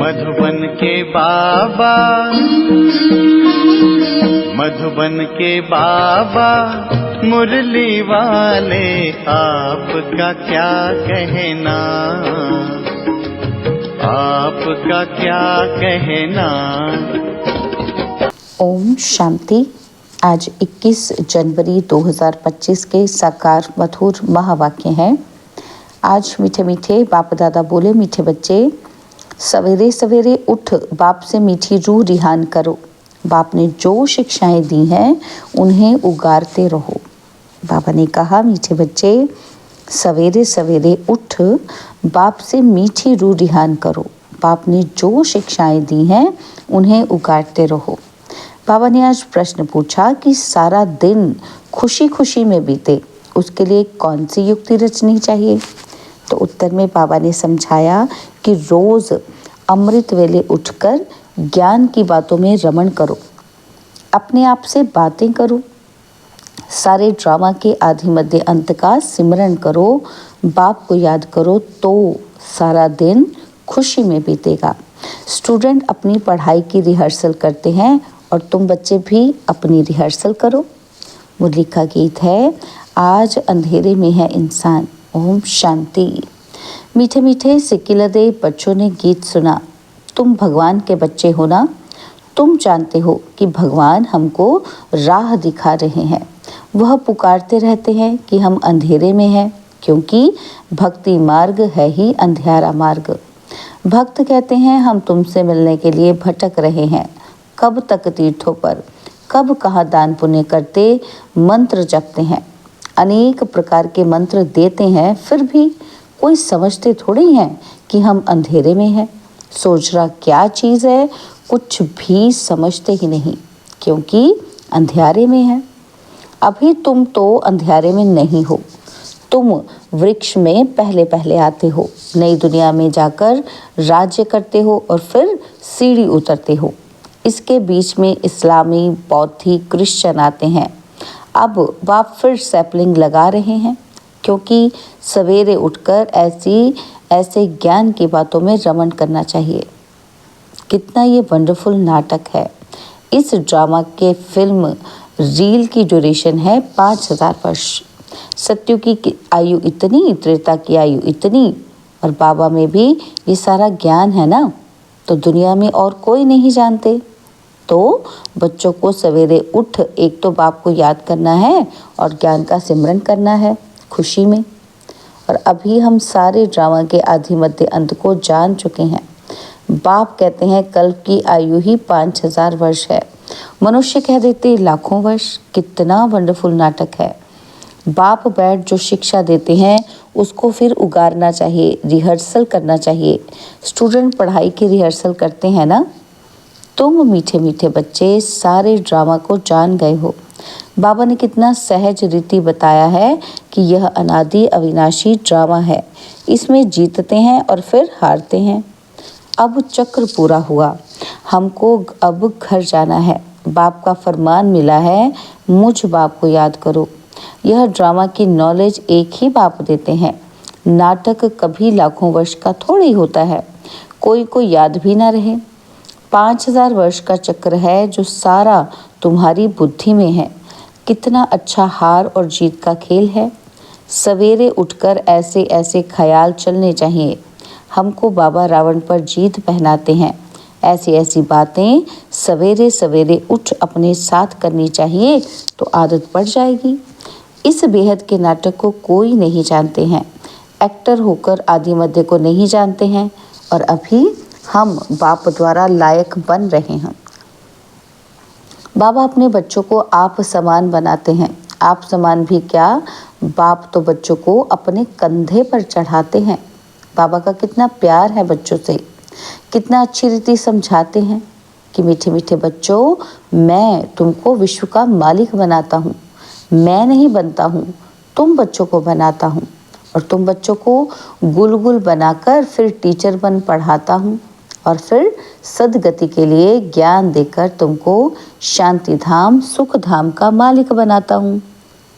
मधुबन के बाबा, मधुबन के बाबा मुरली वाले, आपका क्या कहना, आपका क्या कहना। ओम शांति। आज 21 जनवरी 2025 के साकार मधुर महावाक्य हैं। आज मीठे मीठे बाप दादा बोले, मीठे बच्चे सवेरे सवेरे उठ बाप से मीठी रूह रिहान करो। बाप ने जो शिक्षाएं दी हैं उन्हें उगारते रहो। बाबा ने कहा, मीठे बच्चे सवेरे सवेरे उठ बाप से मीठी रूह रिहान करो। बाप ने जो शिक्षाएं दी हैं उन्हें उगारते रहो। बाबा ने आज प्रश्न पूछा कि सारा दिन खुशी खुशी में बीते, उसके लिए कौन सी युक्ति रचनी चाहिए। तो उत्तर में बाबा ने समझाया कि रोज अमृत वेले उठकर ज्ञान की बातों में रमण करो, अपने आप से बातें करो, सारे ड्रामा के आदि मध्य अंत का सिमरन करो, बाप को याद करो, तो सारा दिन खुशी में बीतेगा। स्टूडेंट अपनी पढ़ाई की रिहर्सल करते हैं और तुम बच्चे भी अपनी रिहर्सल करो। मुरली का गीत है, आज अंधेरे में है इंसान। ओम शांति। मीठे मीठे सिकिलदे बच्चों ने गीत सुना। तुम भगवान के बच्चे हो ना, तुम जानते हो कि भगवान हमको राह दिखा रहे हैं। वह पुकारते रहते हैं कि हम अंधेरे में हैं, क्योंकि भक्ति मार्ग है ही अंधियारा मार्ग। भक्त कहते हैं, हम तुमसे मिलने के लिए भटक रहे हैं। कब तक तीर्थों पर, कब कहाँ दान पुण्य करते, मंत्र जपते हैं, अनेक प्रकार के मंत्र देते हैं, फिर भी कोई समझते थोड़े हैं कि हम अंधेरे में हैं। सोच रहा क्या चीज़ है, कुछ भी समझते ही नहीं, क्योंकि अंधियारे में है। अभी तुम तो अंधियारे में नहीं हो, तुम वृक्ष में पहले पहले आते हो, नई दुनिया में जाकर राज्य करते हो और फिर सीढ़ी उतरते हो। इसके बीच में इस्लामी, बौद्धी, क्रिश्चियन आते हैं। अब बाप फिर सैपलिंग लगा रहे हैं, क्योंकि सवेरे उठकर ऐसे ज्ञान की बातों में रमण करना चाहिए। कितना ये वंडरफुल नाटक है। इस ड्रामा के फिल्म रील की ड्यूरेशन है 5000 वर्ष। सत्युग की आयु इतनी, त्रेता की आयु इतनी, और बाबा में भी ये सारा ज्ञान है ना, तो दुनिया में और कोई नहीं जानते। तो बच्चों को सवेरे उठ एक तो बाप को याद करना है और ज्ञान का सिमरन करना है खुशी में। और अभी हम सारे ड्रामा के आदि मध्य अंत को जान चुके हैं। बाप कहते हैं कल्प की आयु ही 5000 वर्ष है, मनुष्य कह देते लाखों वर्ष। कितना वंडरफुल नाटक है। बाप बैठ जो शिक्षा देते हैं उसको फिर उगारना चाहिए, रिहर्सल करना चाहिए। स्टूडेंट पढ़ाई की रिहर्सल करते हैं ना। तुम मीठे मीठे बच्चे सारे ड्रामा को जान गए हो। बाबा ने कितना सहज रीति बताया है कि यह अनादि अविनाशी ड्रामा है, इसमें जीतते हैं और फिर हारते हैं। अब चक्र पूरा हुआ, हमको अब घर जाना है। बाप का फरमान मिला है, मुझ बाप को याद करो। यह ड्रामा की नॉलेज एक ही बाप देते हैं। नाटक कभी लाखों वर्ष का थोड़ी होता है, कोई को याद भी ना रहे। 5000 वर्ष का चक्र है जो सारा तुम्हारी बुद्धि में है। कितना अच्छा हार और जीत का खेल है। सवेरे उठकर ऐसे ऐसे ख्याल चलने चाहिए। हमको बाबा रावण पर जीत पहनाते हैं। ऐसी ऐसी बातें सवेरे सवेरे उठ अपने साथ करनी चाहिए, तो आदत पड़ जाएगी। इस बेहद के नाटक को कोई नहीं जानते हैं, एक्टर होकर आदि मध्य को नहीं जानते हैं, और अभी हम बाप द्वारा लायक बन रहे हैं। बाबा अपने बच्चों को आप समान बनाते हैं। आप समान भी क्या, बाप तो बच्चों को अपने कंधे पर चढ़ाते हैं। बाबा का कितना प्यार है बच्चों से, कितना अच्छी रीति समझाते हैं कि मीठे मीठे बच्चों, मैं तुमको विश्व का मालिक बनाता हूँ। मैं नहीं बनता हूँ, तुम बच्चों को बनाता हूँ, और तुम बच्चों को गुलगुल बनाकर फिर टीचर बन पढ़ाता हूँ, और फिर सदगति के लिए ज्ञान देकर तुमको शांति धाम, सुख धाम का मालिक बनाता हूँ।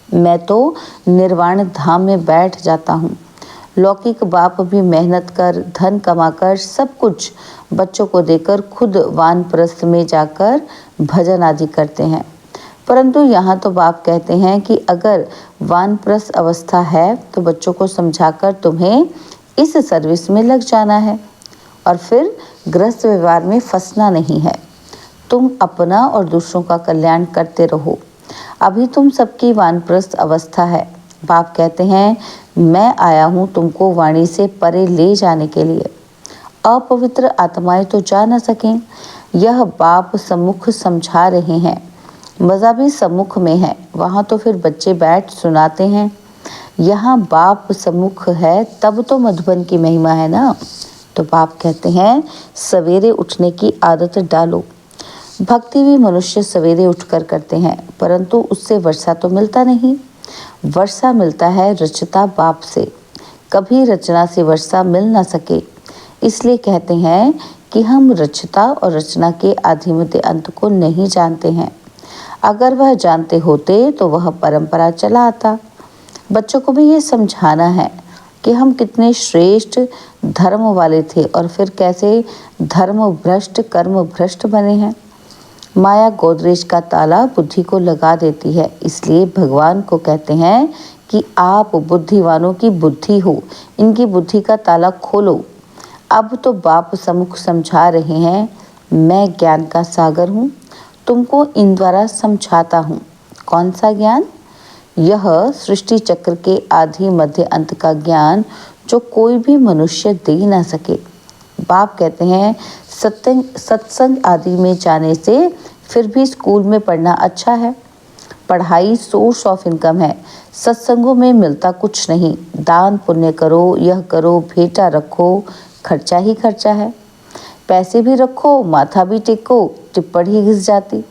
मैं तो निर्वाण धाम में बैठ जाता हूँ। लौकिक बाप भी मेहनत कर, धन कमाकर, सब कुछ बच्चों को देकर खुद वानप्रस्थ में जाकर भजन आदि करते हैं। परंतु यहाँ तो बाप कहते हैं कि अगर वानप्रस्थ अवस्था है तो बच्चों को समझाकर तुम्हें इस सर्विस में लग जाना है और फिर गृहस्थ व्यवहार में फंसना नहीं है। तुम अपना और दूसरों का कल्याण करते रहो। अभी तुम सबकी वानप्रस्थ अवस्था है। बाप कहते हैं मैं आया हूँ तुमको वाणी से परे ले जाने के लिए। अपवित्र आत्माएं तो जा न सकें, यह बाप सम्मुख समझा रहे हैं। मज़ा भी सम्मुख में है, वहाँ तो फिर बच्चे बैठ सुनाते हैं। यहाँ बाप सम्मुख है तब तो मधुबन की महिमा है ना। तो बाप कहते हैं सवेरे उठने की आदत डालो। भक्ति भी मनुष्य सवेरे उठकर करते हैं, परंतु उससे वर्षा तो मिलता नहीं। वर्षा मिलता है रचता बाप से, कभी रचना से वर्षा मिल ना सके। इसलिए कहते हैं कि हम रचता और रचना के आदि मध्य अंत को नहीं जानते हैं। अगर वह जानते होते तो वह परंपरा चला आता। बच्चों को भी ये समझाना है कि हम कितने श्रेष्ठ धर्म वाले थे और फिर कैसे धर्म भ्रष्ट कर्म भ्रष्ट बने हैं। माया गोदरेज का ताला बुद्धि को लगा देती है, इसलिए भगवान को कहते हैं कि आप बुद्धिवानों की बुद्धि हो, इनकी बुद्धि का ताला खोलो। अब तो बाप सम्मुख समझा रहे हैं मैं ज्ञान का सागर हूँ, तुमको इन द्वारा समझाता हूँ। कौन सा ज्ञान? यह सृष्टि चक्र के आदि मध्य अंत का ज्ञान जो कोई भी मनुष्य दे ना सके। बाप कहते हैं सत्संग आदि में जाने से फिर भी स्कूल में पढ़ना अच्छा है। पढ़ाई सोर्स ऑफ इनकम है, सत्संगों में मिलता कुछ नहीं। दान पुण्य करो, यह करो, भेंटा रखो, खर्चा ही खर्चा है। पैसे भी रखो, माथा भी टेको, टिप्पण ही घिस जाती।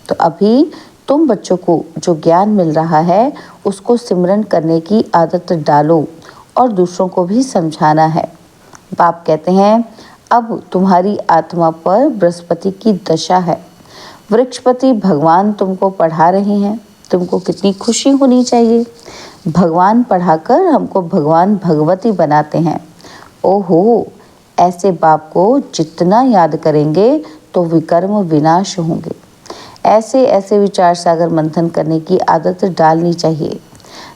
तो अभी तुम बच्चों को जो ज्ञान मिल रहा है उसको सिमरन करने की आदत डालो और दूसरों को भी समझाना है। बाप कहते हैं अब तुम्हारी आत्मा पर बृहस्पति की दशा है। वृक्षपति भगवान तुमको पढ़ा रहे हैं, तुमको कितनी खुशी होनी चाहिए। भगवान पढ़ाकर हमको भगवान भगवती बनाते हैं। ओहो, ऐसे बाप को जितना याद करेंगे तो विकर्म विनाश होंगे। ऐसे ऐसे विचार सागर मंथन करने की आदत डालनी चाहिए।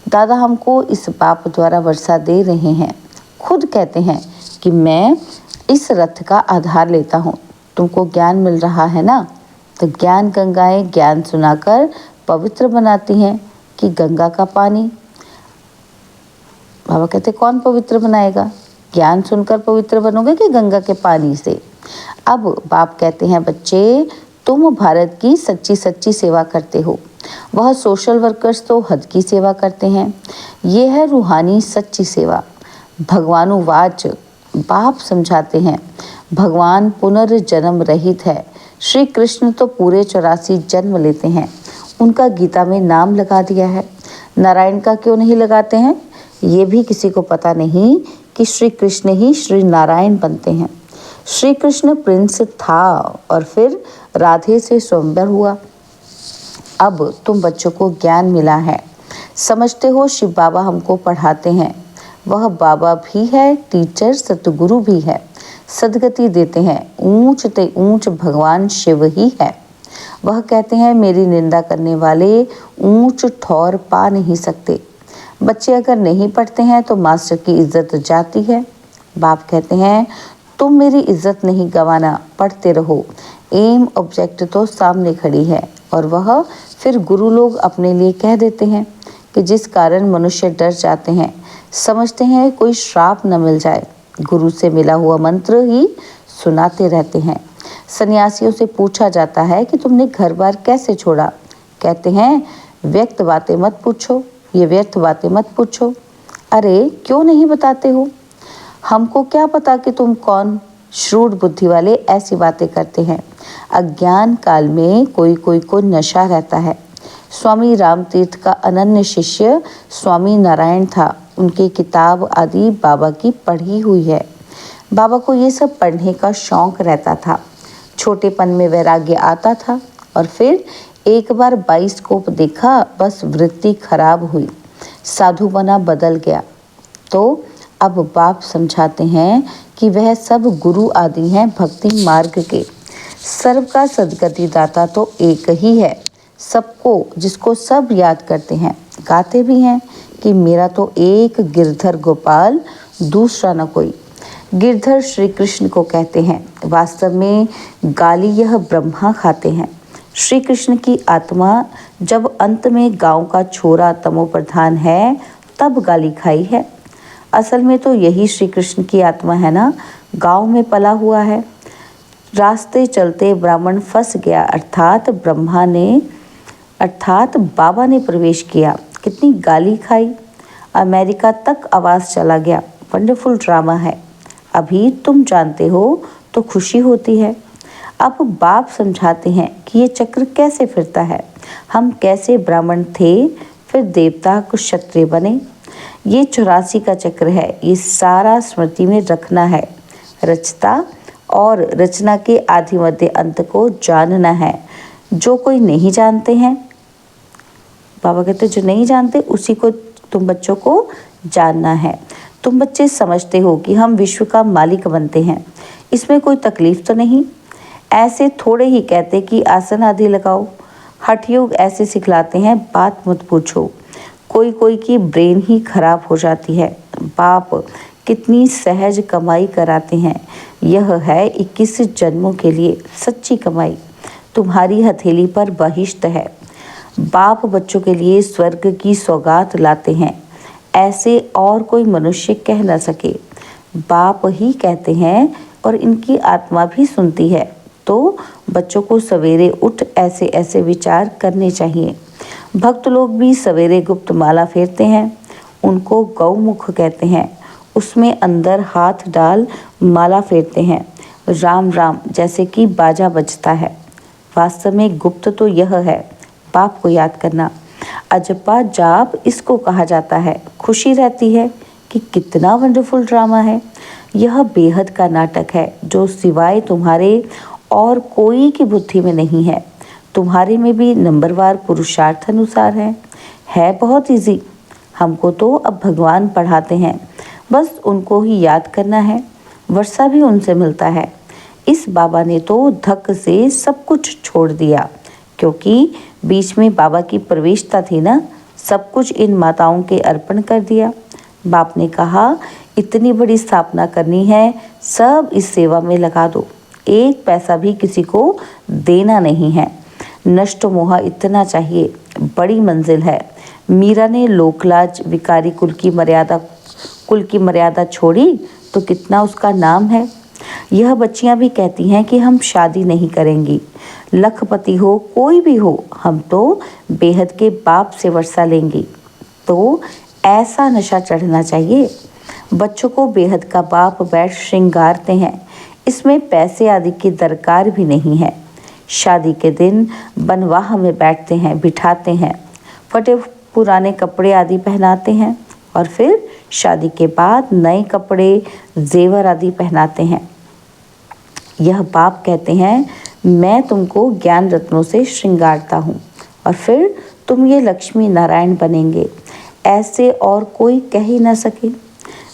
दादा हमको इस बाप द्वारा वर्षा दे रहे हैं। खुद कहते हैं कि मैं इस रथ का आधार लेता हूँ। तुमको ज्ञान मिल रहा है ना, तो ज्ञान गंगाएं ज्ञान सुनाकर पवित्र बनाती हैं कि गंगा का पानी। बाबा कहते कौन पवित्र बनाएगा? ज्ञान सुनकर पवित्र बनोगे कि गंगा के पानी से? अब बाप कहते हैं बच्चे तुम भारत की सच्ची सच्ची सेवा करते हो। वह सोशल वर्कर्स तो हद की सेवा करते हैं। ये है रूहानी सच्ची सेवा। भगवानुवाच बाप समझाते हैं भगवान पुनर्जन्म रहित है। श्री कृष्ण तो पूरे 84 जन्म लेते हैं, उनका गीता में नाम लगा दिया है। नारायण का क्यों नहीं लगाते हैं? ये भी किसी को पता नहीं कि श्री कृष्ण ही श्री नारायण बनते हैं। श्री कृष्ण प्रिंस था और फिर राधे से स्वयंवर हुआ। अब तुम बच्चों को ज्ञान मिला है, समझते हो शिव बाबा हमको पढ़ाते हैं। वह बाबा भी है, टीचर सतगुरु भी है, सदगति देते हैं। ऊंच ते ऊंच भगवान शिव ही है। वह कहते हैं मेरी निंदा करने वाले ऊंच ठौर पा नहीं सकते। बच्चे अगर नहीं पढ़ते हैं तो मास्टर की इज्जत जाती है। बाप कहते हैं तुम मेरी इज्जत नहीं गंवाना, पढ़ते रहो। एम ऑब्जेक्ट तो सामने खड़ी है और वह फिर गुरु लोग अपने लिए कह देते हैं कि जिस कारण मनुष्य डर जाते हैं, समझते हैं कोई श्राप न मिल जाए। गुरु से मिला हुआ मंत्र ही सुनाते रहते हैं। सन्यासियों से पूछा जाता है कि तुमने घर बार कैसे छोड़ा? कहते हैं व्यर्थ बातें मत पूछो, ये व्यर्थ बातें मत पूछो। अरे क्यों नहीं बताते हो? हमको क्या पता कि तुम कौन? श्रूड बुद्धि वाले ऐसी बातें करते हैं। अज्ञान काल में कोई कोई को नशा रहता है। स्वामी रामतीर्थ का अनन्य शिष्य स्वामी नारायण था। उनकी किताब आदि बाबा की पढ़ी हुई है। बाबा को ये सब पढ़ने का शौक रहता था। छोटेपन में वैराग्य आता था और फिर एक बार बाइस्कोप देखा, बस वृत्ति खराब हुई, साधु बना बदल गया। तो अब बाप समझाते हैं कि वह सब गुरु आदि हैं भक्ति मार्ग के। सर्व का सदगति दाता तो एक ही है, सबको, जिसको सब याद करते हैं, गाते भी हैं कि मेरा तो एक गिरधर गोपाल, दूसरा न कोई। गिरधर श्री कृष्ण को कहते हैं। वास्तव में गाली यह ब्रह्मा खाते हैं। श्री कृष्ण की आत्मा जब अंत में गांव का छोरा तमोप्रधान है तब गाली खाई है। असल में तो यही श्री कृष्ण की आत्मा है ना, गांव में पला हुआ है। रास्ते चलते ब्राह्मण फंस गया, अर्थात बाबा ने प्रवेश किया, कितनी गाली खाई, अमेरिका तक आवाज़ चला गया। वंडरफुल ड्रामा है। अभी तुम जानते हो तो खुशी होती है। अब बाप समझाते हैं कि ये चक्र कैसे फिरता है। हम कैसे ब्राह्मण थे, फिर देवता, कुछ क्षत्रिय बने। ये 84 का चक्र है। ये सारा स्मृति में रखना है। रचता और रचना के आदि मध्य अंत को जानना है। जो कोई नहीं जानते हैं, बाबा कहते जो नहीं जानते उसी को तुम बच्चों को जानना है। तुम बच्चे समझते हो कि हम विश्व का मालिक बनते हैं, इसमें कोई तकलीफ तो नहीं। ऐसे थोड़े ही कहते कि आसन आदि लगाओ। हठ योग ऐसे सिखलाते हैं, बात मत पूछो। कोई की ब्रेन ही खराब हो जाती है। बाप कितनी सहज कमाई कराते हैं। यह है 21 जन्मों के लिए सच्ची कमाई। तुम्हारी हथेली पर बहिश्त है। बाप बच्चों के लिए स्वर्ग की सौगात लाते हैं, ऐसे और कोई मनुष्य कह न सके। बाप ही कहते हैं और इनकी आत्मा भी सुनती है। तो बच्चों को सवेरे उठ ऐसे ऐसे विचार करने चाहिए। भक्त लोग भी सवेरे गुप्त माला फेरते हैं, उनको गौमुख कहते हैं। उसमें अंदर हाथ डाल माला फेरते हैं, राम राम जैसे कि बाजा बजता है। वास्तव में गुप्त तो यह है, बाप को याद करना। अजपा जाप इसको कहा जाता है। खुशी रहती है कि कितना वंडरफुल ड्रामा है। यह बेहद का नाटक है जो सिवाय तुम्हारे और कोई की बुद्धि में नहीं है। तुम्हारे में भी नंबरवार पुरुषार्थ अनुसार है बहुत इजी। हमको तो अब भगवान पढ़ाते हैं, बस उनको ही याद करना है। वर्षा भी उनसे मिलता है। इस बाबा ने तो धक से सब कुछ छोड़ दिया, क्योंकि बीच में बाबा की प्रवेशता थी ना। सब कुछ इन माताओं के अर्पण कर दिया। बाप ने कहा इतनी बड़ी स्थापना करनी है, सब इस सेवा में लगा दो। एक पैसा भी किसी को देना नहीं है। नष्ट मोह इतना चाहिए, बड़ी मंजिल है। मीरा ने लोकलाज विकारी कुल की मर्यादा छोड़ी तो कितना उसका नाम है। यह बच्चियां भी कहती हैं कि हम शादी नहीं करेंगी, लखपति हो कोई भी हो, हम तो बेहद के बाप से वर्षा लेंगी। तो ऐसा नशा चढ़ना चाहिए। बच्चों को बेहद का बाप बैठ श्रृंगारते हैं। इसमें पैसे आदि की दरकार भी नहीं है। शादी के दिन बनवाह में बैठते हैं, बिठाते हैं, फटे पुराने कपड़े आदि पहनाते हैं और फिर शादी के बाद नए कपड़े, जेवर आदि पहनाते हैं। यह बाप कहते हैं मैं तुमको ज्ञान रत्नों से श्रृंगारता हूँ और फिर तुम ये लक्ष्मी नारायण बनेंगे। ऐसे और कोई कह ही न सके।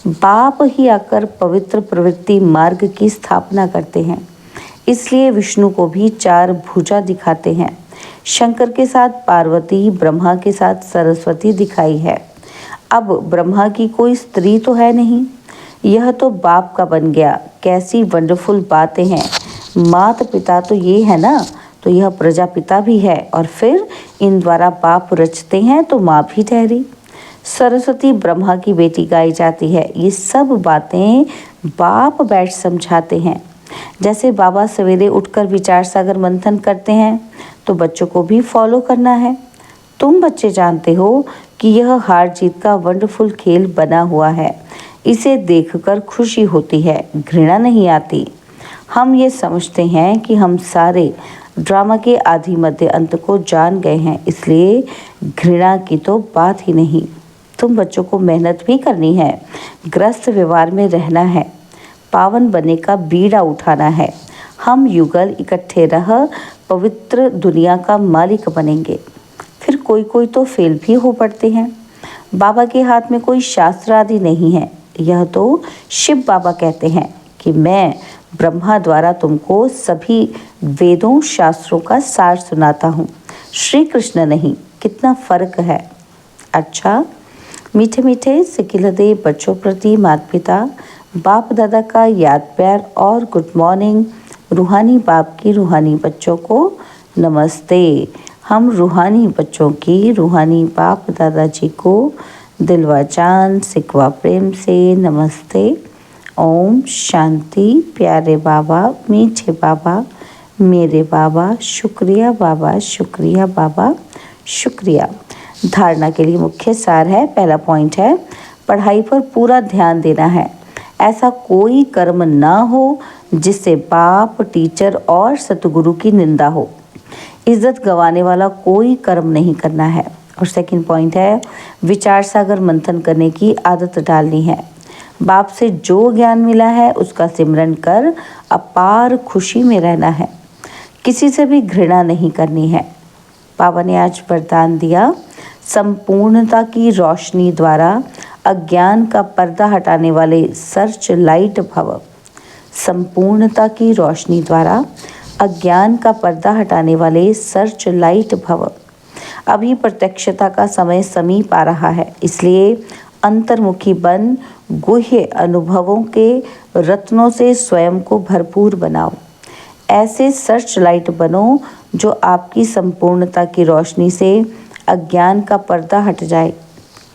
बाप ही आकर पवित्र प्रवृत्ति मार्ग की स्थापना करते हैं। इसलिए विष्णु को भी 4 भुजा दिखाते हैं। शंकर के साथ पार्वती, ब्रह्मा के साथ सरस्वती दिखाई है। अब ब्रह्मा की कोई स्त्री तो है नहीं, यह तो बाप का बन गया। कैसी वंडरफुल बातें हैं। माता पिता तो ये है ना, तो यह प्रजापिता भी है और फिर इन द्वारा बाप रचते हैं तो माँ भी ठहरी। सरस्वती ब्रह्मा की बेटी गाई जाती है। ये सब बातें बाप बैठ समझाते हैं। जैसे बाबा सवेरे उठकर विचार सागर मंथन करते हैं तो बच्चों को भी फॉलो करना है। तुम बच्चे जानते हो कि यह हार जीत का वंडरफुल खेल बना हुआ है। इसे देखकर खुशी होती है, घृणा नहीं आती। हम ये समझते हैं कि हम सारे ड्रामा के आदि मध्य अंत को जान गए हैं, इसलिए घृणा की तो बात ही नहीं। तुम बच्चों को मेहनत भी करनी है, ग्रस्त व्यवहार में रहना है, पावन बनने का बीड़ा उठाना है। हम युगल इकट्ठे रह पवित्र दुनिया का मालिक बनेंगे। फिर कोई तो फेल भी हो पड़ते हैं। बाबा के हाथ में कोई शास्त्र आदि नहीं है, यह तो शिव बाबा कहते हैं कि मैं ब्रह्मा द्वारा तुमको सभी वेदों शास्त्रों का सार सुनाता हूँ, श्री कृष्ण नहीं। कितना फर्क है। अच्छा, मीठे मीठे सिकिलदे बच्चों प्रति माता पिता बाप दादा का याद प्यार और गुड मॉर्निंग। रूहानी बाप की रूहानी बच्चों को नमस्ते। हम रूहानी बच्चों की रूहानी बाप दादाजी को दिलवा जान सिकवा प्रेम से नमस्ते। ओम शांति। प्यारे बाबा, मीठे बाबा, मेरे बाबा, शुक्रिया बाबा, शुक्रिया बाबा, शुक्रिया। धारणा के लिए मुख्य सार है, पहला पॉइंट है पढ़ाई पर पूरा ध्यान देना है। ऐसा कोई कर्म ना हो जिससे बाप, टीचर और सतगुरु की निंदा हो। इज्जत गंवाने वाला कोई कर्म नहीं करना है। और सेकंड पॉइंट है विचार सागर मंथन करने की आदत डालनी है। बाप से जो ज्ञान मिला है उसका सिमरन कर अपार खुशी में रहना है। किसी से भी घृणा नहीं करनी है। बाबा ने आज वरदान दिया, संपूर्णता की रोशनी द्वारा अज्ञान का पर्दा हटाने वाले सर्च लाइट भव। संपूर्णता की रोशनी द्वारा अज्ञान का पर्दा हटाने वाले सर्च लाइट भव। अभी प्रत्यक्षता का समय समीप आ रहा है, इसलिए अंतर्मुखी बन गुह्य अनुभवों के रत्नों से स्वयं को भरपूर बनाओ। ऐसे सर्च लाइट बनो जो आपकी संपूर्णता की रोशनी से अज्ञान का पर्दा हट जाए,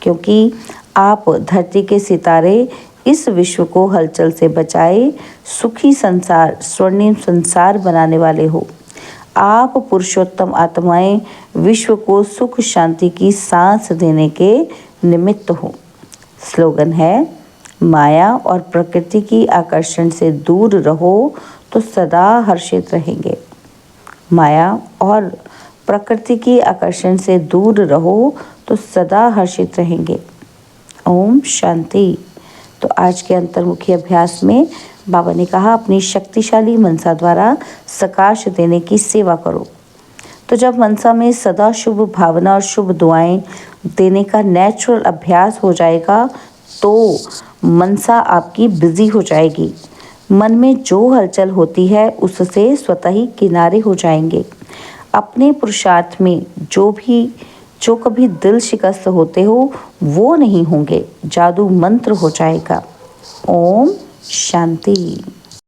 क्योंकि आप धरती के सितारे इस विश्व को हलचल से बचाए सुखी संसार, स्वर्णिम संसार बनाने वाले हो। आप पुरुषोत्तम आत्माएं विश्व को सुख शांति की सांस देने के निमित्त हो। स्लोगन है, माया और प्रकृति की आकर्षण से दूर रहो तो सदा हर्षित रहेंगे। माया और प्रकृति की आकर्षण से दूर रहो तो सदा हर्षित रहेंगे। ओम शांति। तो आज के अंतर्मुखी अभ्यास में बाबा ने कहा अपनी शक्तिशाली मनसा द्वारा सकाश देने की सेवा करो। तो जब मनसा में सदा शुभ भावना और शुभ दुआएं देने का नेचुरल अभ्यास हो जाएगा तो मनसा आपकी बिजी हो जाएगी। मन में जो हलचल होती है उससे स्वतः ही किनारे हो जाएंगे। अपने पुरुषार्थ में जो कभी दिल शिकस्त होते हो वो नहीं होंगे। जादू मंत्र हो जाएगा। ओम शांति।